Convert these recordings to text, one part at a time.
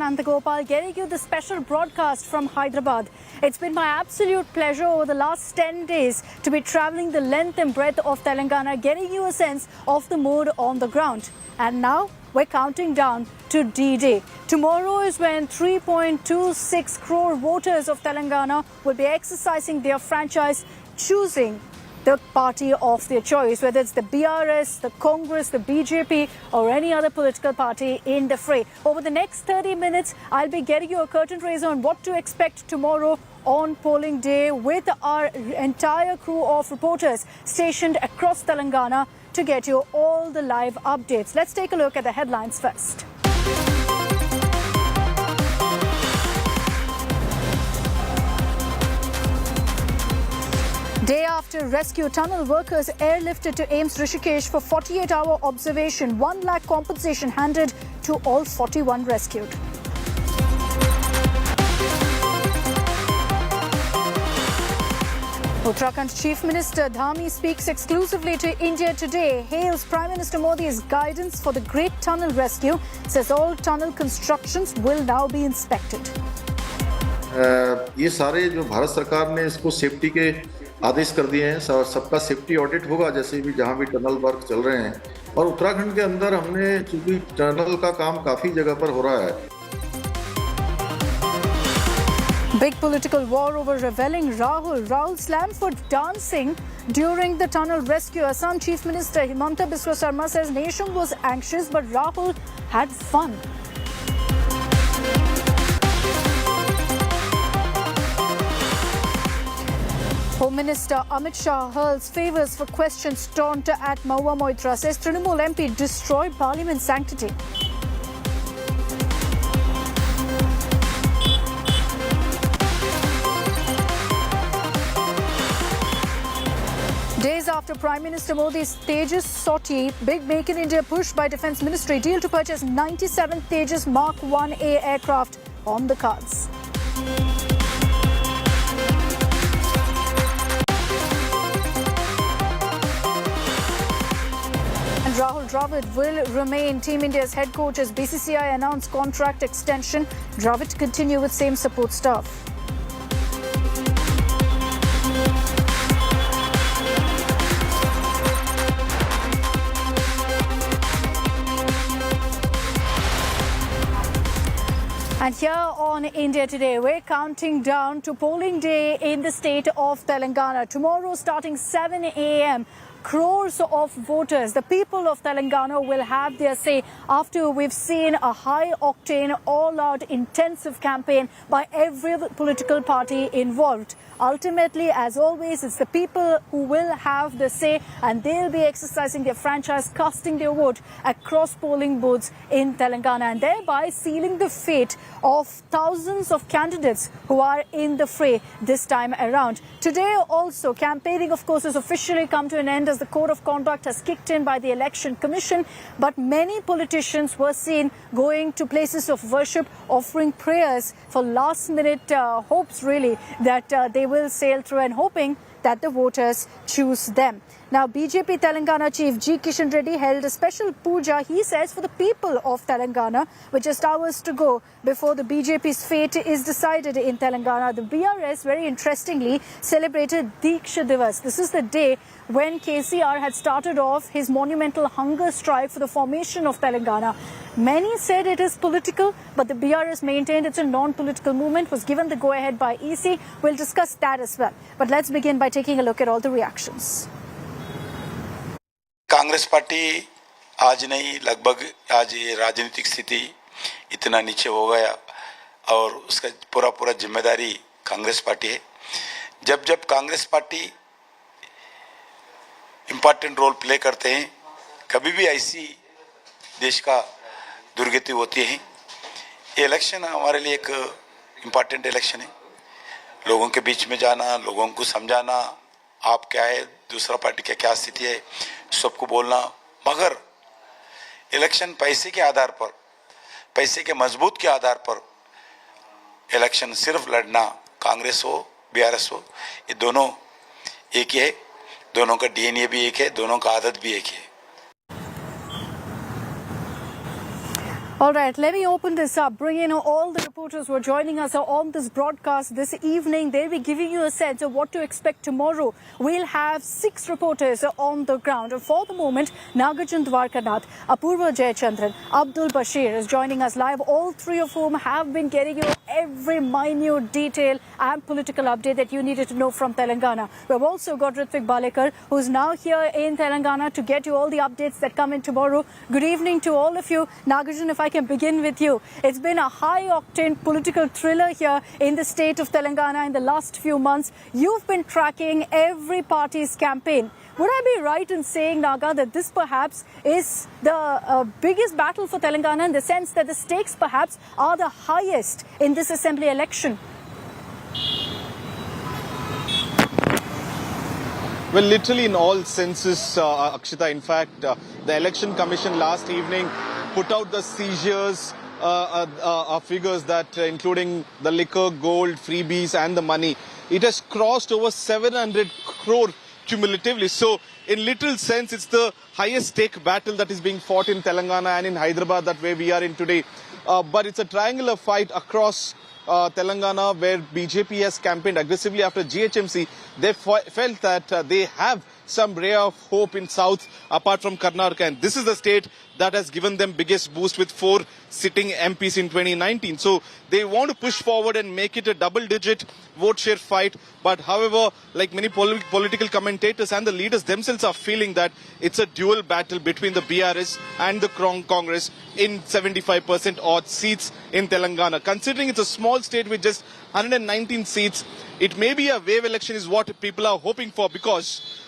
Nandagopal getting you the special broadcast from Hyderabad. It's been my absolute pleasure over the last 10 days to be travelling the length and breadth of Telangana, getting you a sense of the mood on the ground. And now we're counting down to D-Day. Tomorrow is when 3.26 crore voters of Telangana will be exercising their franchise, choosing the party of their choice, whether it's the BRS, the Congress, the BJP or any other political party in the fray. Over the next 30 minutes, I'll be getting you a curtain raiser on what to expect tomorrow on polling day with our entire crew of reporters stationed across Telangana to get you all the live updates. Let's take a look at the headlines first. Day after rescue, tunnel workers airlifted to AIIMS Rishikesh for 48-hour observation. 1 lakh compensation handed to all 41 rescued. Uttarakhand Chief Minister Dhami speaks exclusively to India today, hails Prime Minister Modi's guidance for the Great Tunnel Rescue, says all tunnel constructions will now be inspected. ये सारे जो भारत सरकार ने इसको safety के आदेश कर दिए हैं, सबका सेफ्टी ऑडिट होगा जैसे भी जहां भी टनल वर्क चल रहे हैं। और उत्तराखंड के अंदर हमने चूंकि टनल का काम काफी जगह पर हो रहा है। Big political war over reveling Rahul. Rahul slammed for dancing during the tunnel rescue. Assam Chief Minister Himanta Biswa Sarma says nation was anxious but Rahul had fun. Home Minister Amit Shah hurls favours for questions taunt at Mahua Moitra, says Trinamool MP destroy Parliament sanctity. Days after Prime Minister Modi's Tejas sortie, big Make in India push by Defence Ministry, deal to purchase 97 Tejas Mark 1A aircraft on the cards. And Rahul Dravid will remain Team India's head coach as BCCI announced contract extension. Dravid to continue with same support staff. And here on India Today, we're counting down to polling day in the state of Telangana. Tomorrow, starting 7 a.m., crores of voters, the people of Telangana, will have their say after we've seen a high-octane, all-out, intensive campaign by every political party involved. Ultimately, as always, it's the people who will have the say and they'll be exercising their franchise, casting their vote across polling booths in Telangana and thereby sealing the fate of thousands of candidates who are in the fray this time around. Today also, campaigning, of course, has officially come to an end as the Code of Conduct has kicked in by the Election Commission. But many politicians were seen going to places of worship, offering prayers for last-minute hopes, really, that they will sail through and hoping that the voters choose them. Now, BJP Telangana Chief G. Kishan Reddy held a special puja, he says, for the people of Telangana, with just hours to go before the BJP's fate is decided in Telangana. The BRS, very interestingly, celebrated Diksha Divas. This is the day when KCR had started off his monumental hunger strike for the formation of Telangana. Many said it is political, but the BRS maintained it's a non-political movement, was given the go-ahead by EC. We'll discuss that as well. But let's begin by taking a look at all the reactions. Congress party आज नहीं, लगभग आज ये राजनीतिक स्थिति इतना नीचे हो गया और उसका पूरा जिम्मेदारी कांग्रेस पार्टी है। जब जब Congress party important role play करते हैं, कभी भी ऐसी देश का दुर्गति होती है। ये इलेक्शन हमारे लिए एक इम्पोर्टेंट इलेक्शन है। लोगों के बीच में जाना, लोगों को समझाना, आप क्या है, दूसरा पार्टी की क्या स्थिति है, सबको बोलना। मगर इलेक्शन पैसे के आधार पर, पैसे के मजबूत के आधार पर इलेक्शन सिर्फ लड़ना, कांग्रेस हो, बीआरएस हो, ये दोनों एक ही है, दोनों का डीएनए भी एक है, दोनों का आदत भी एक है। All right, let me open this up. Bring in all the reporters who are joining us on this broadcast this evening. They'll be giving you a sense of what to expect tomorrow. We'll have 6 reporters on the ground. And for the moment, Nagarjun Dwarkanath, Apurva Jayachandran, Abdul Bashir is joining us live. All 3 of whom have been getting you every minute detail and political update that you needed to know from Telangana. We've also got Ritvik Balekar, who's now here in Telangana to get you all the updates that come in tomorrow. Good evening to all of you. Nagarjun, if I can begin with you. It's been a high-octane political thriller here in the state of Telangana in the last few months. You've been tracking every party's campaign. Would I be right in saying, Naga, that this perhaps is the biggest battle for Telangana in the sense that the stakes perhaps are the highest in this assembly election? Well, literally in all senses, Akshita. In fact, the Election Commission last evening put out the seizures figures that including the liquor, gold, freebies and the money. It has crossed over 700 crore cumulatively. So in literal sense, it's the highest stake battle that is being fought in Telangana and in Hyderabad, that way we are in today. But it's a triangular fight across Telangana, where BJP has campaigned aggressively after GHMC. They felt that they have some ray of hope in south apart from Karnataka, and this is the state that has given them biggest boost with 4 sitting MPs in 2019. So they want to push forward and make it a double-digit vote share fight. But however, like many political commentators and the leaders themselves are feeling that it's a dual battle between the BRS and the Congress in 75% odd seats in Telangana. Considering it's a small state with just 119 seats, it may be a wave election is what people are hoping for, because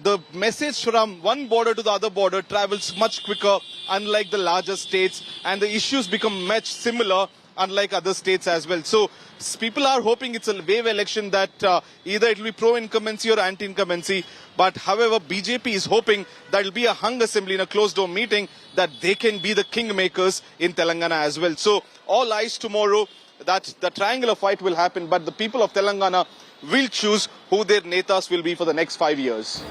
the message from one border to the other border travels much quicker, unlike the larger states, and the issues become much similar, unlike other states as well. So people are hoping it's a wave election, that either it will be pro-incumbency or anti-incumbency. But however, BJP is hoping that it will be a hung assembly in a closed-door meeting, that they can be the kingmakers in Telangana as well. So all eyes tomorrow that the triangular fight will happen, but the people of Telangana will choose who their netas will be for the next 5 years.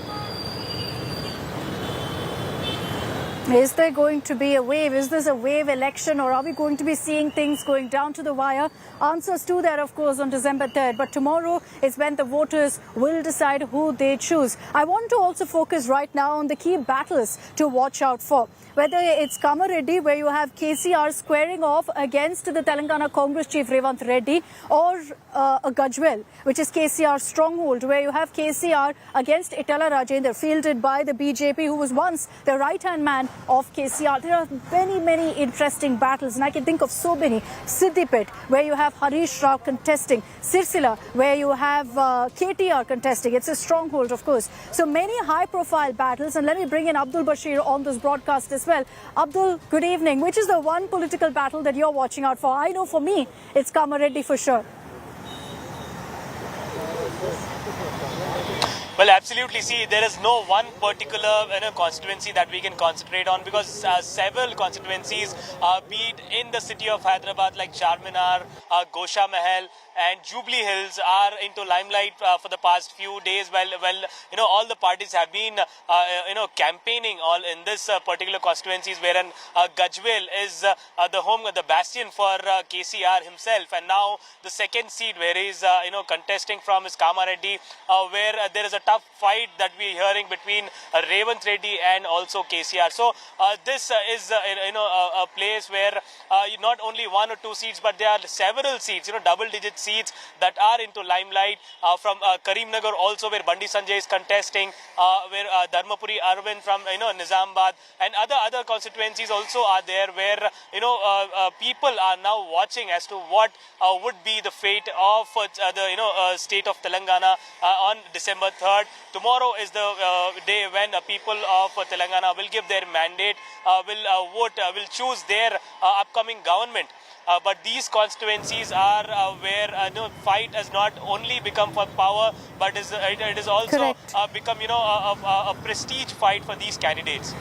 Is there going to be a wave? Is this a wave election, or are we going to be seeing things going down to the wire? Answers to that, of course, on December 3rd. But tomorrow is when the voters will decide who they choose. I want to also focus right now on the key battles to watch out for. Whether it's Kamareddy, where you have KCR squaring off against the Telangana Congress chief Revant Reddy, or a Gajwel, which is KCR's stronghold, where you have KCR against Itala Rajendra, fielded by the BJP, who was once the right-hand man of KCR. There are many interesting battles, and I can think of so many. Siddipet, where you have Harish Rao contesting. Sirsila, where you have KTR contesting. It's a stronghold, of course. So many high-profile battles, and let me bring in Abdul Bashir on this broadcast as well. Abdul, good evening. Which is the one political battle that you're watching out for? I know for me, it's Kamareddy for sure. Well, absolutely. See, there is no one particular constituency that we can concentrate on, because several constituencies, be it in the city of Hyderabad like Charminar, Gosha Mahal and Jubilee Hills, are into limelight for the past few days. Well, all the parties have been, campaigning all in this particular constituencies, wherein Gajwel is the bastion for KCR himself, and now the second seat where he is, contesting from is Kamareddy, where there is a tough fight that we are hearing between Revant Reddy and also KCR. So this is a place where not only 1 or 2 seats, but there are several seats, double-digit seats that are into limelight, from Karimnagar also, where Bandi Sanjay is contesting, where Dharmapuri Arvind from Nizamabad, and other constituencies also are there, where people are now watching as to what would be the fate of the state of Telangana on December 3rd. Tomorrow is the day when people of Telangana will give their mandate, will vote, will choose their upcoming government. But these constituencies are where fight has not only become for power, but it is also become a prestige fight for these candidates.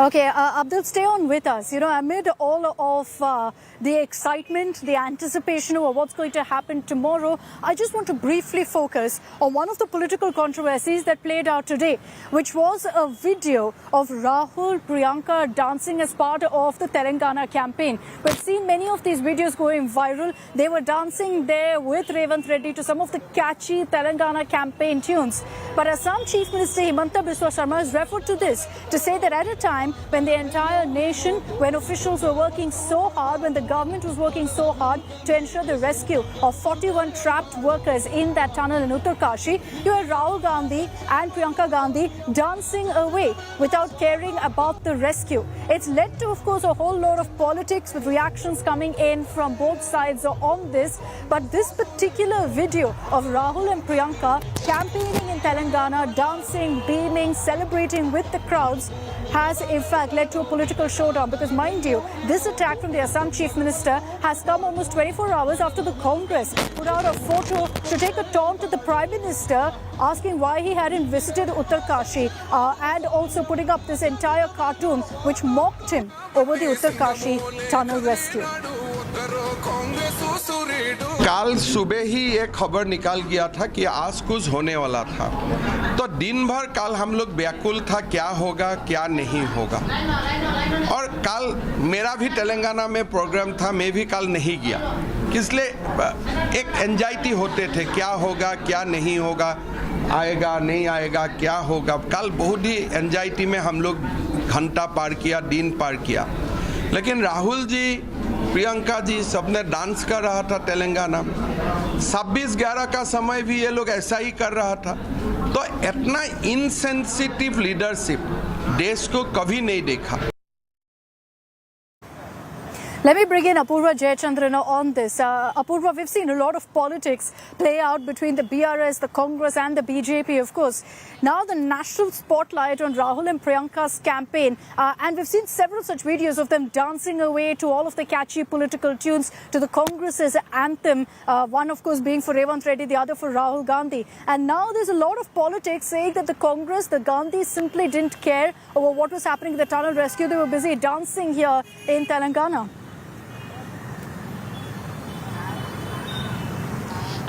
Okay, Abdul, stay on with us. You know, amid all of the excitement, the anticipation of what's going to happen tomorrow, I just want to briefly focus on one of the political controversies that played out today, which was a video of Rahul, Priyanka dancing as part of the Telangana campaign. We've seen many of these videos going viral. They were dancing there with Revanth Reddy to some of the catchy Telangana campaign tunes. But Assam Chief Minister Himanta Biswa Sarma has referred to this to say that at a time when the entire nation, when officials were working so hard, when the government was working so hard to ensure the rescue of 41 trapped workers in that tunnel in Uttarkashi, you had Rahul Gandhi and Priyanka Gandhi dancing away without caring about the rescue. It's led to, of course, a whole lot of politics with reactions coming in from both sides on this. But this particular video of Rahul and Priyanka campaigning in Telangana, dancing, beaming, celebrating with the crowds, has in fact led to a political showdown, because mind you, this attack from the Assam Chief Minister has come almost 24 hours after the Congress put out a photo to take a taunt at the Prime Minister, asking why he hadn't visited Uttarkashi, and also putting up this entire cartoon which mocked him over the Uttarkashi tunnel rescue. कल सुबह ही ये खबर निकाल गया था कि आज कुछ होने वाला था, तो दिन भर कल हम लोग व्याकुल था क्या होगा क्या नहीं होगा। और कल मेरा भी तेलंगाना में प्रोग्राम था, मैं भी कल नहीं गया, इसलिए एक एंजाइटी होते थे क्या होगा क्या नहीं होगा, आएगा नहीं आएगा क्या होगा। कल बहुत ही एंजाइटी में हम लोग घंटा पार किया, दिन पार किया। लेकिन राहुल जी, प्रियंका जी सबने डांस कर रहा था तेलंगाना में। 26/11 का समय भी ये लोग ऐसा ही कर रहा था। तो इतना इनसेंसिटिव लीडरशिप देश को कभी नहीं देखा। Let me bring in Apurva Jayachandran on this. Apurva, we've seen a lot of politics play out between the BRS, the Congress and the BJP, of course. Now the national spotlight on Rahul and Priyanka's campaign, and we've seen several such videos of them dancing away to all of the catchy political tunes, to the Congress's anthem, one of course being for Revanth Reddy, the other for Rahul Gandhi. And now there's a lot of politics saying that the Congress, the Gandhis simply didn't care over what was happening in the tunnel rescue. They were busy dancing here in Telangana.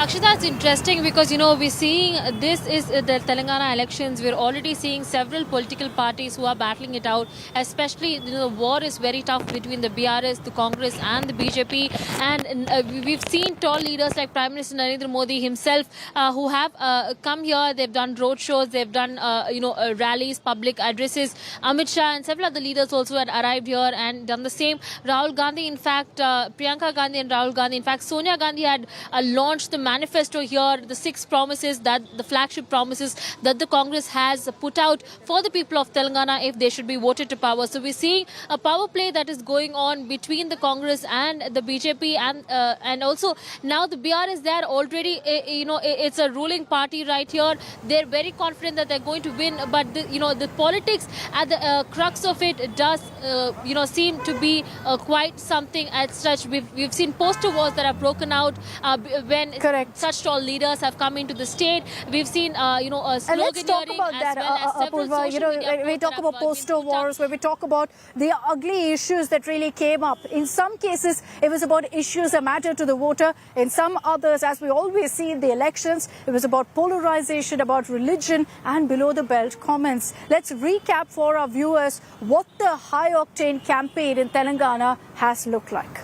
Akshita, it's interesting because, you know, we're seeing this is the Telangana elections. We're already seeing several political parties who are battling it out, especially, you know, the war is very tough between the BRS, the Congress and the BJP. And we've seen tall leaders like Prime Minister Narendra Modi himself who have come here. They've done road shows, they've done, rallies, public addresses. Amit Shah and several other leaders also had arrived here and done the same. Rahul Gandhi, in fact, Priyanka Gandhi and Rahul Gandhi, in fact, Sonia Gandhi had launched the manifesto here, the 6 promises, that the flagship promises that the Congress has put out for the people of Telangana if they should be voted to power. So we're seeing a power play that is going on between the Congress and the BJP, and also now the BRS there already, it's a ruling party right here. They're very confident that they're going to win, but the politics at the crux of it does seem to be quite something as such. We've seen poster wars that have broken out when Correct. Such tall leaders have come into the state. We've seen, sloganeering. And let's talk about that, Apurva. When we talk about poster wars, where we talk about the ugly issues that really came up. In some cases, it was about issues that matter to the voter. In some others, as we always see in the elections, it was about polarization, about religion and below-the-belt comments. Let's recap for our viewers what the high-octane campaign in Telangana has looked like.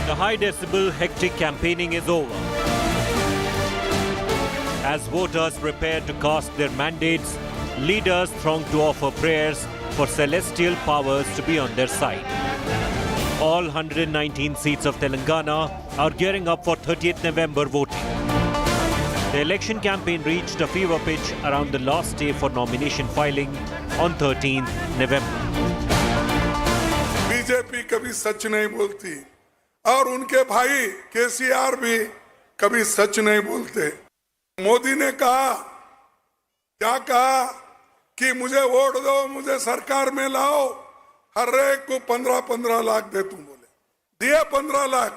The high-decibel, hectic campaigning is over. As voters prepare to cast their mandates, leaders throng to offer prayers for celestial powers to be on their side. All 119 seats of Telangana are gearing up for 30th November voting. The election campaign reached a fever pitch around the last day for nomination filing on 13th November. BJP कभी सच नहीं बोलती और उनके भाई केसीआर भी कभी सच नहीं बोलते। मोदी ने कहा, क्या कहा कि मुझे वोट दो, मुझे सरकार में लाओ, हर एक को 15-15 लाख दे। तुम बोले दिए 15 लाख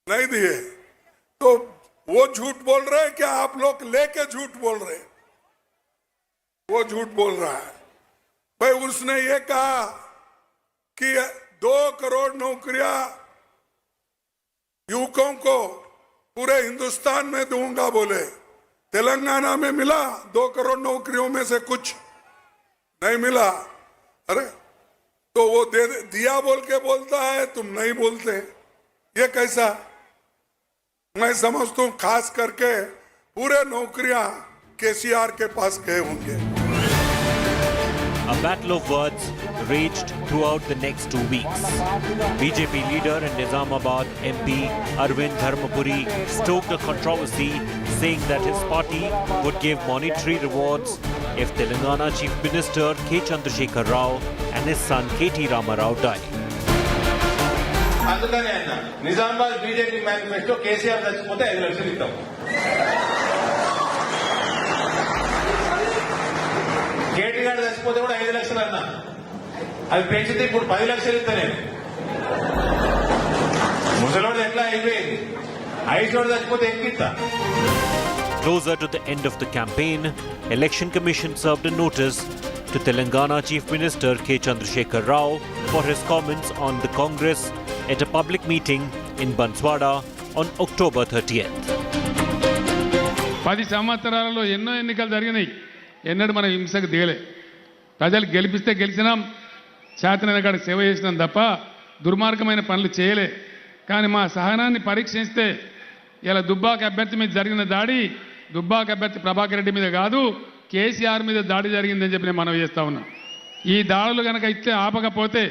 नहीं दिए, तो वो झूठ बोल रहे क्या आप लोग लेके झूठ बोल रहे? वो झूठ बोल रहा है। भाई उसने ये कहा कि 2 करोड़ नौकरियां युवकों को पूरे हिंदुस्तान में दूंगा बोले। तेलंगाना में मिला 2 करोड़ नौकरियों में से कुछ नहीं मिला। अरे तो वो दे दिया बोल के बोलता है, तुम नहीं बोलते, ये कैसा? मैं समझता हूं खास करके पूरे नौकरियां केसीआर के पास गए होंगे। A battle of words raged throughout the next 2 weeks. BJP leader and Nizamabad MP Arvind Dharmapuri stoked a controversy, saying that his party would give monetary rewards if Telangana Chief Minister K. Chandrasekhar Rao and his son K.T. Ramarao die. అందుకని అన్న Nizamabad BJP manifesto KCR చచ్చిపోతే 5 లక్షలు ఇస్తాం. KT గారు చచ్చిపోతే కూడా 5 లక్షలు అన్న, అది పెంచితే ఇప్పుడు 10 లక్షలు ఇస్తా నేను. ముసలోడు ఎట్లా అయిపోయింది, 5 చచ్చిపోతే ఎక్కువ ఇస్తా. Closer to the end of the campaign, Election Commission served a notice to Telangana Chief Minister K. Chandrasekhar Rao for his comments on the Congress at a public meeting in Banswada on October 30th. 10 సంవత్సరాలలో ఎన్నో ఎన్నికలు జరిగినాయి, ఎన్నడూ మనం హింసకు దిగలే. ప్రజలు గెలిపిస్తే గెలిచినాం, చేతనైన కాడ సేవ చేసినాం తప్ప దుర్మార్గమైన పనులు చేయలే. కానీ మా సహనాన్ని పరీక్షిస్తే ఇలా దుబ్బాక అభ్యర్థి మీద జరిగిన దాడి దుబ్బాక అభ్యర్థి ప్రభాకర్ రెడ్డి మీద కాదు, కేసీఆర్ మీద దాడి జరిగిందని చెప్పి నేను మనవి చేస్తా ఉన్నా. ఈ దాడులు కనుక ఇట్లే ఆపకపోతే,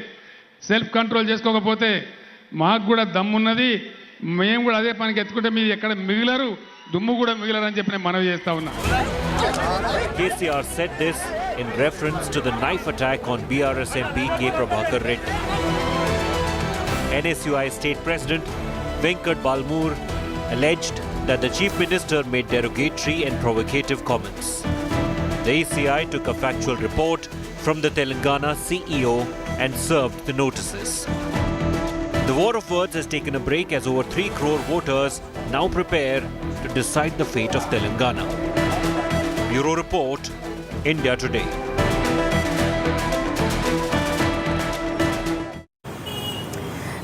సెల్ఫ్ కంట్రోల్ చేసుకోకపోతే మాకు కూడా దమ్మున్నది, మేము కూడా అదే పనికి ఎత్తుకుంటే మీరు ఎక్కడ మిగిలరు, దుమ్ము కూడా మిగిలరు అని చెప్పి నేను మనవి చేస్తా ఉన్నా. KCR said this in reference to the knife attack on BRS MP K. Prabhakar Reddy. NSUI State President Venkat Balmoor alleged that the Chief Minister made derogatory and provocative comments. The ACI took a factual report from the Telangana CEO and served the notices. The war of words has taken a break as over 3 crore voters now prepare to decide the fate of Telangana. Bureau Report, India Today.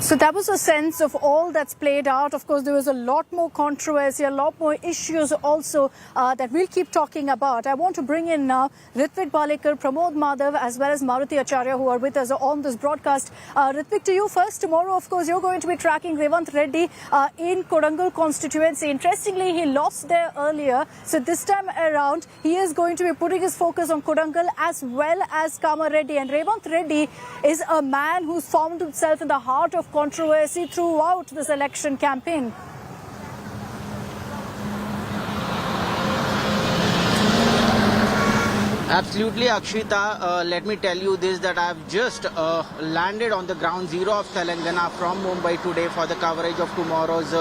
So that was a sense of all that's played out. Of course, there was a lot more controversy, a lot more issues also that we'll keep talking about. I want to bring in now Ritvik Balekar, Pramod Madhav, as well as Maruti Acharya, who are with us on this broadcast. Ritvik, to you first. Tomorrow, of course, you're going to be tracking Revanth Reddy in Kodangal constituency. Interestingly, he lost there earlier. So this time around, he is going to be putting his focus on Kodangal as well as Kamareddy. And Revanth Reddy is a man who's found himself in the heart of controversy throughout this election campaign. Absolutely, Akshita. Let me tell you this, that I've just landed on the ground zero of Telangana from Mumbai today for the coverage of tomorrow's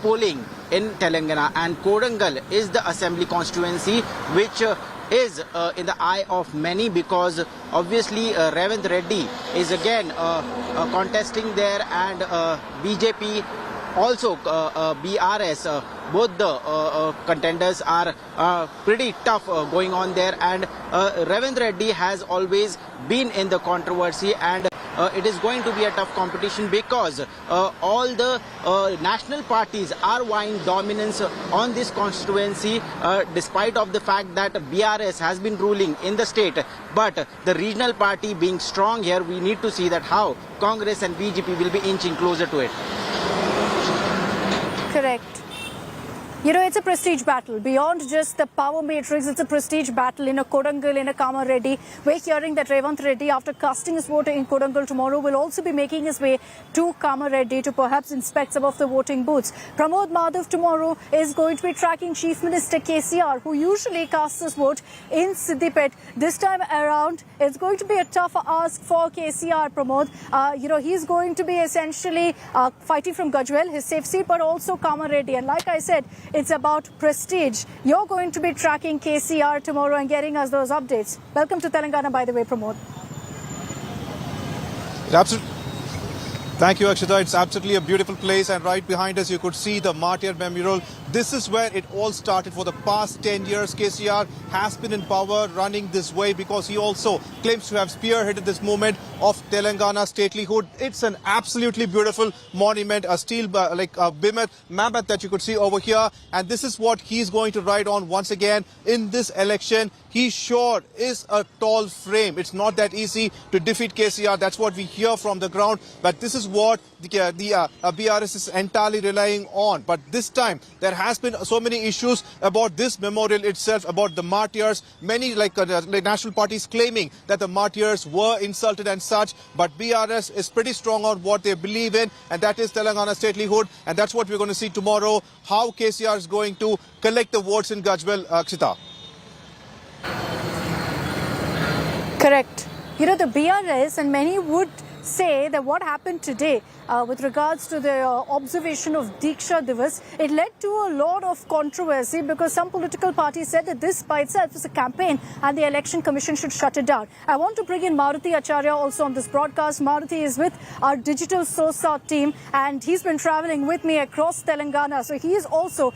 polling in Telangana. And Kodangal is the assembly constituency which is in the eye of many, because obviously Revanth Reddy is again contesting there, and BJP also BRS, both the contenders are pretty tough going on there, and Revanth Reddy has always been in the controversy, and it is going to be a tough competition because all the national parties are vying dominance on this constituency, despite of the fact that BRS has been ruling in the state. But the regional party being strong here, we need to see that how Congress and BJP will be inching closer to it. Correct. You know, it's a prestige battle. Beyond just the power matrix, it's a prestige battle in a Kodangal, in a Kamareddy. We're hearing that Revanth Reddy, after casting his vote in Kodangal tomorrow, will also be making his way to Kamareddy to perhaps inspect some of the voting booths. Pramod Madhav tomorrow is going to be tracking Chief Minister KCR, who usually casts his vote in Siddipet. This time around, it's going to be a tough ask for KCR, Pramod. You know, he's going to be essentially fighting from Gajwel, his safe seat, but also Kamareddy. And like I said, it's about prestige. You're going to be tracking KCR tomorrow and getting us those updates. Welcome to Telangana, by the way, Pramod. Absolutely. Thank you, Akshita. It's absolutely a beautiful place, and right behind us you could see the Martyr Memorial this is where it all started. For the past 10 years, KCR has been in power, running this way, because he also claims to have spearheaded this movement of Telangana statelyhood. It's an absolutely beautiful monument, a steel mammoth that you could see over here, and this is what he's going to ride on once again in this election. He sure is a tall frame. It's not that easy to defeat KCR. That's what we hear from the ground. But this is what the BRS is entirely relying on. But this time, there has been so many issues about this memorial itself, about the martyrs. Many national parties claiming that the martyrs were insulted and such. But BRS is pretty strong on what they believe in, and that is Telangana statelyhood. And that's what we're going to see tomorrow, how KCR is going to collect the votes in Gajwal. Akshita. Correct. You know, the BRS, and many would say that what happened today with regards to the observation of Diksha Divas, it led to a lot of controversy because some political parties said that this by itself is a campaign and the Election Commission should shut it down. I want to bring in Maruti Acharya also on this broadcast. Maruti is with our digital SOSA team and he's been traveling with me across Telangana. So he is also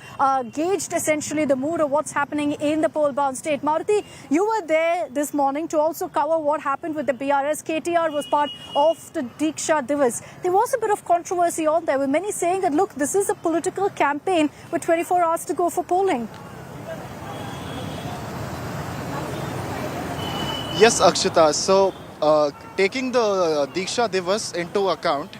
gauged essentially the mood of what's happening in the poll-bound state. Maruti, you were there this morning to also cover what happened with the BRS. KTR was part of the Diksha Divas. There was a bit of controversy on there with many saying that, look, this is a political campaign with 24 hours to go for polling. Yes, Akshita. So, taking the Diksha Divas into account,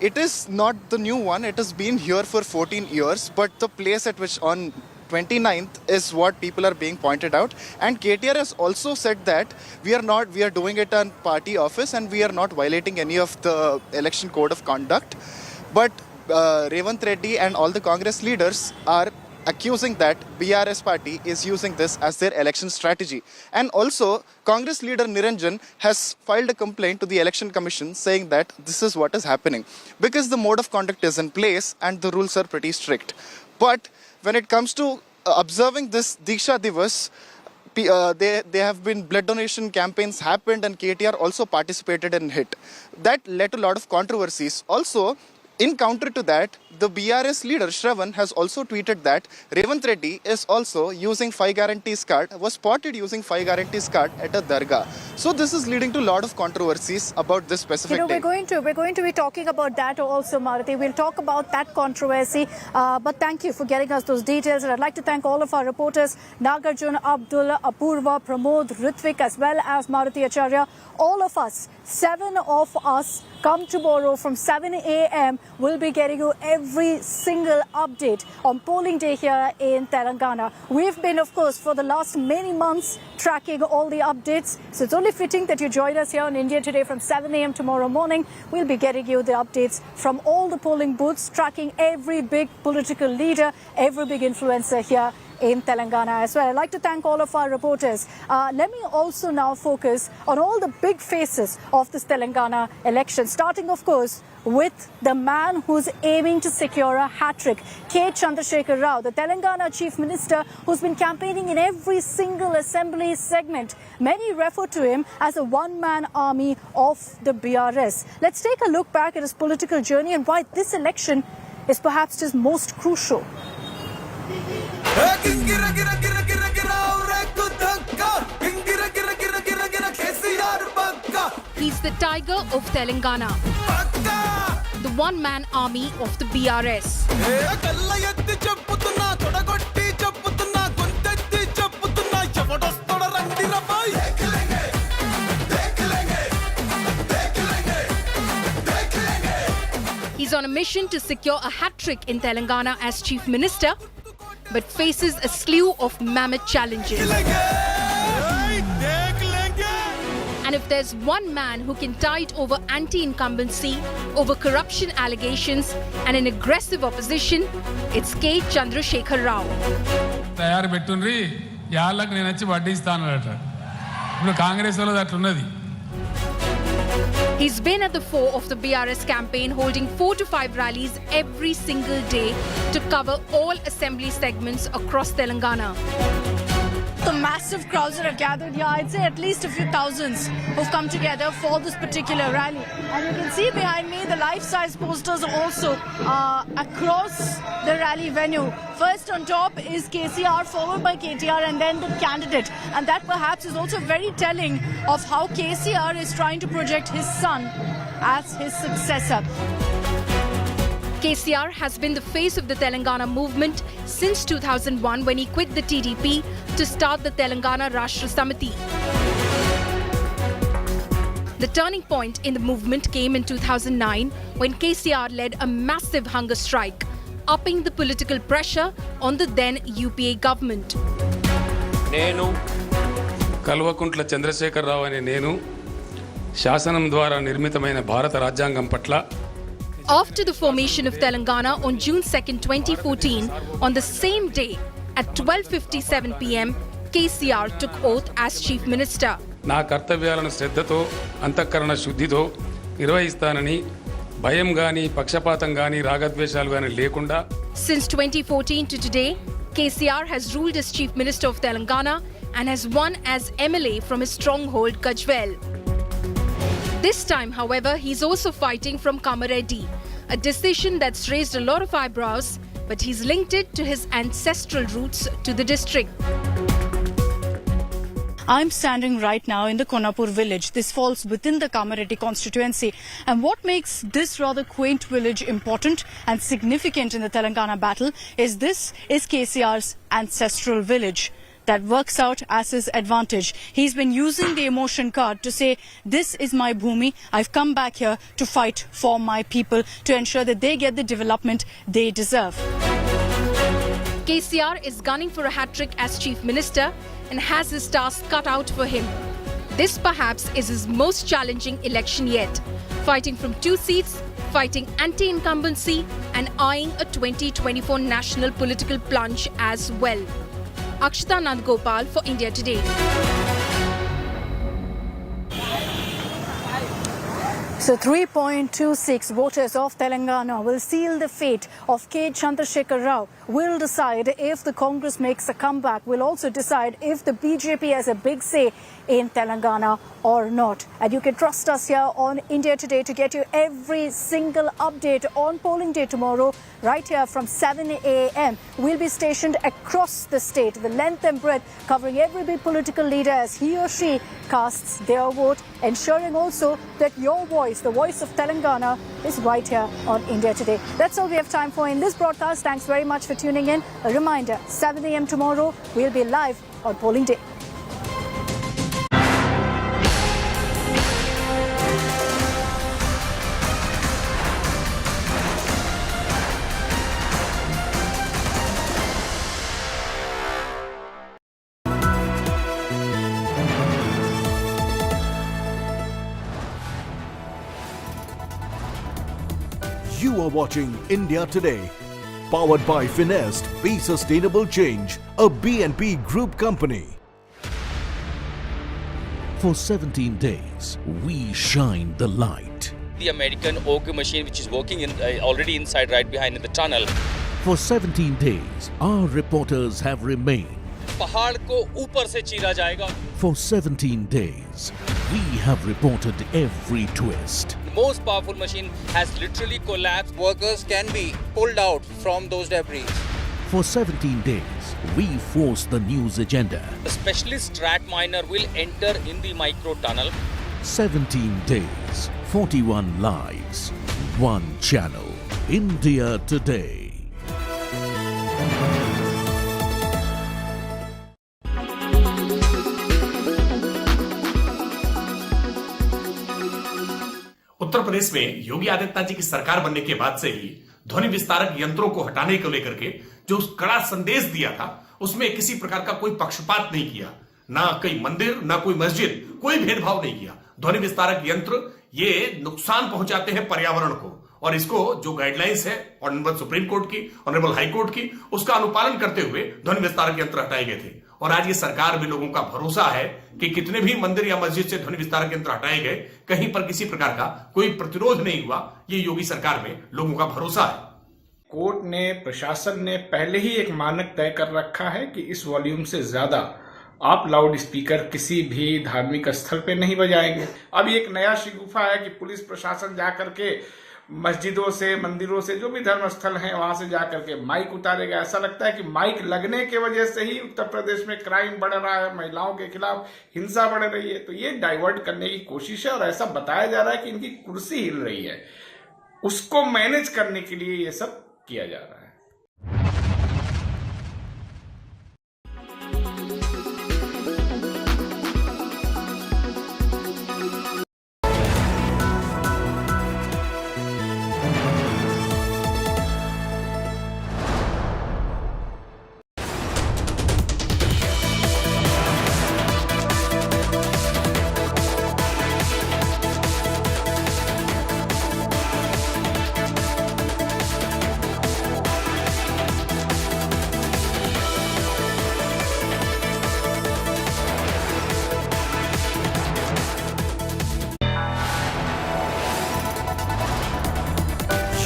it is not the new one. It has been here for 14 years, but the place at which on 29th is what people are being pointed out, and KTR has also said that we are doing it on party office and we are not violating any of the election code of conduct. But Revant Reddy and all the Congress leaders are accusing that BRS party is using this as their election strategy. And also, Congress leader Niranjan has filed a complaint to the Election Commission saying that this is what is happening because the mode of conduct is in place and the rules are pretty strict. But when it comes to observing this Diksha Divas, there have been blood donation campaigns happened and KTR also participated in it. That led to a lot of controversies. Also, in counter to that, the BRS leader Shravan has also tweeted that Revant Reddy is also using 5 guarantees card, was spotted using 5 guarantees card at a dargah. So this is leading to a lot of controversies about this specific day. We're going to be talking about that also, Maruti. We'll talk about that controversy. But thank you for getting us those details. And I'd like to thank all of our reporters, Nagarjun, Abdul, Apurva, Pramod, Ritvik, as well as Maruti Acharya. All of us, 7 of us, come tomorrow from 7 a.m. We'll be getting you every single update on polling day here in Telangana. We've been, of course, for the last many months tracking all the updates. So it's only fitting that you join us here on India Today from 7 a.m. tomorrow morning. We'll be getting you the updates from all the polling booths, tracking every big political leader, every big influencer here in Telangana as well. I'd like to thank all of our reporters. Let me also now focus on all the big faces of this Telangana election, starting, of course, with the man who's aiming to secure a hat-trick, K. Chandrasekhar Rao, the Telangana Chief Minister who's been campaigning in every single assembly segment. Many refer to him as a one-man army of the BRS. Let's take a look back at his political journey and why this election is perhaps his most crucial. He's the tiger of Telangana, the one-man army of the BRS. He's on a mission to secure a hat-trick in Telangana as Chief Minister, but faces a slew of mammoth challenges. And if there's one man who can tide over anti-incumbency, over corruption allegations, and an aggressive opposition, it's K. Chandrasekhar Rao. He's been at the fore of the BRS campaign, holding 4 to 5 rallies every single day to cover all assembly segments across Telangana. तो massive crowds that have gathered here. I'd say at least a few thousands who've come together for this particular rally. And you can see behind me the life-size posters also across the rally venue. First on top is KCR, followed by KTR, and then the candidate. And that perhaps is also very telling of how KCR is trying to project his son as his successor. KCR has been the face of the Telangana movement since 2001 when he quit the TDP to start the Telangana Rashtra Samiti. The turning point in the movement came in 2009 when KCR led a massive hunger strike, upping the political pressure on the then UPA government. నేను కల్వకుంట్ల చంద్రశేఖరరావు అనే నేను శాసనం ద్వారా నిర్మితమైన భారత రాజ్యాంగం పట్ల After the formation of Telangana on June 2, 2014, on the same day at 12:57 p.m, KCR took oath as Chief Minister. నా కర్తవ్యాలను శ్రద్ధతో అంతఃకరణ శుద్ధితో నిర్వహిస్తానని భయం గాని పక్షపాతం గాని రాగద్వేషాలు గాని లేకుండా Since 2014 to today, KCR has ruled as Chief Minister of Telangana and has won as MLA from his stronghold Gajwel. This time, however, he's also fighting from Kamareddy, a decision that's raised a lot of eyebrows, but he's linked it to his ancestral roots to the district. I'm standing right now in the Konapur village. This falls within the Kamareddy constituency. And what makes this rather quaint village important and significant in the Telangana battle is this is KCR's ancestral village. That works out as his advantage. He's been using the emotion card to say, this is my bhumi. I've come back here to fight for my people, to ensure that they get the development they deserve. KCR is gunning for a hat-trick as Chief Minister and has his task cut out for him. This perhaps is his most challenging election yet, fighting from 2 seats, fighting anti-incumbency and eyeing a 2024 national political plunge as well. Akshita Nandgopal for India Today. So 3.26 voters of Telangana will seal the fate of K. Chandrasekhar Rao. Will decide if the Congress makes a comeback. Will also decide if the BJP has a big say in Telangana or not. And you can trust us here on India Today to get you every single update on polling day tomorrow, right here from 7 a.m. We'll be stationed across the state, the length and breadth, covering every big political leader as he or she casts their vote, ensuring also that your voice, the voice of Telangana, is right here on India Today. That's all we have time for in this broadcast. Thanks very much for tuning in. A reminder, 7 a.m. tomorrow, we'll be live on polling day. You are watching India Today, powered by Finest, Be Sustainable Change, a BNP Group company. For 17 days, we shine the light. The American Ogre machine, which is working already inside, right behind in the tunnel. For 17 days, our reporters have remained. पहाड़ को ऊपर से चीरा जाएगा. For 17 days, we have reported every twist. The most powerful machine has literally collapsed. Workers can be pulled out from those debris. For 17 days, we force the news agenda. The specialist track miner will enter in the micro tunnel. 17 days, 41 lives, one channel. India Today. Uttar Pradesh में योगी आदित्यनाथ जी की सरकार बनने के बाद से ही ध्वनि विस्तारक यंत्रों को हटाने को लेकर के जो कड़ा संदेश दिया था, उसमें किसी प्रकार का कोई पक्षपात नहीं किया, ना कोई मंदिर ना कोई मस्जिद, कोई भेदभाव नहीं किया। ध्वनि विस्तारक यंत्र ये नुकसान पहुंचाते हैं पर्यावरण को, और इसको जो गाइडलाइंस है ऑनरेबल सुप्रीम कोर्ट की, ऑनरेबल हाई कोर्ट की, उसका अनुपालन करते हुए ध्वनि विस्तारक यंत्र हटाए गए थे। और आज ये सरकार भी लोगों का भरोसा है कि कितने भी मंदिर या मस्जिद से ध्वनि विस्तारक यंत्र हटाए गए, कहीं पर किसी प्रकार का कोई प्रतिरोध नहीं हुआ। ये योगी सरकार में लोगों का भरोसा है। कोर्ट ने, प्रशासन ने पहले ही एक मानक तय कर रखा है कि इस वॉल्यूम से ज्यादा आप लाउड स्पीकर किसी भी धार्मिक स्थल पे नहीं बजाएंगे। अब एक नया शिगुफा है कि पुलिस प्रशासन जा करके मस्जिदों से, मंदिरों से, जो भी धर्म स्थल हैं वहां से जा करके माइक उतारेगा। ऐसा लगता है कि माइक लगने के वजह से ही उत्तर प्रदेश में क्राइम बढ़ रहा है, महिलाओं के खिलाफ हिंसा बढ़ रही है। तो ये डाइवर्ट करने की कोशिश है और ऐसा बताया जा रहा है कि इनकी कुर्सी हिल रही है, उसको मैनेज करने के लिए ये सब किया जा रहा है।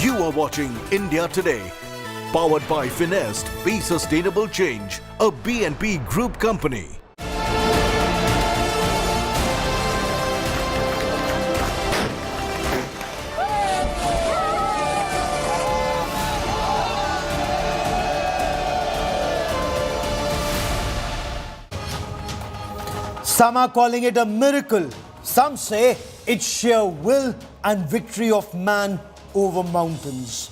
You are watching India Today, powered by Finest, Be Sustainable Change, a BNP Group company. Some are calling it a miracle. Some say it's sheer will and victory of man over mountains.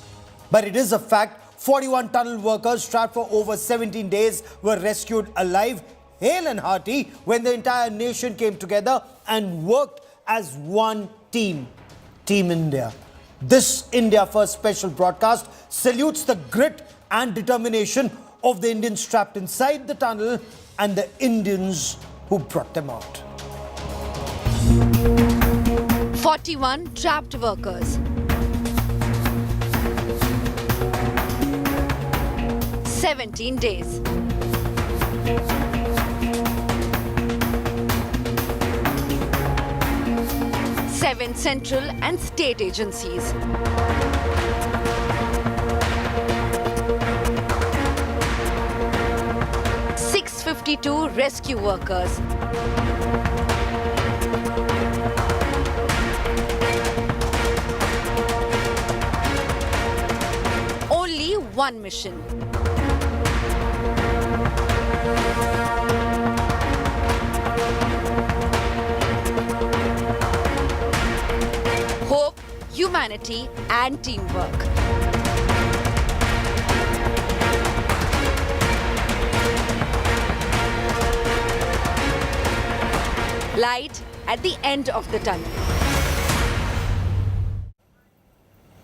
But it is a fact, 41 tunnel workers trapped for over 17 days were rescued alive, hale and hearty, when the entire nation came together and worked as one team, Team India. This India First special broadcast salutes the grit and determination of the Indians trapped inside the tunnel and the Indians who brought them out. 41 trapped workers. 17 days. Seven central and state agencies. (652) rescue workers. Only one mission. Hope, humanity, and teamwork. Light at the end of the tunnel.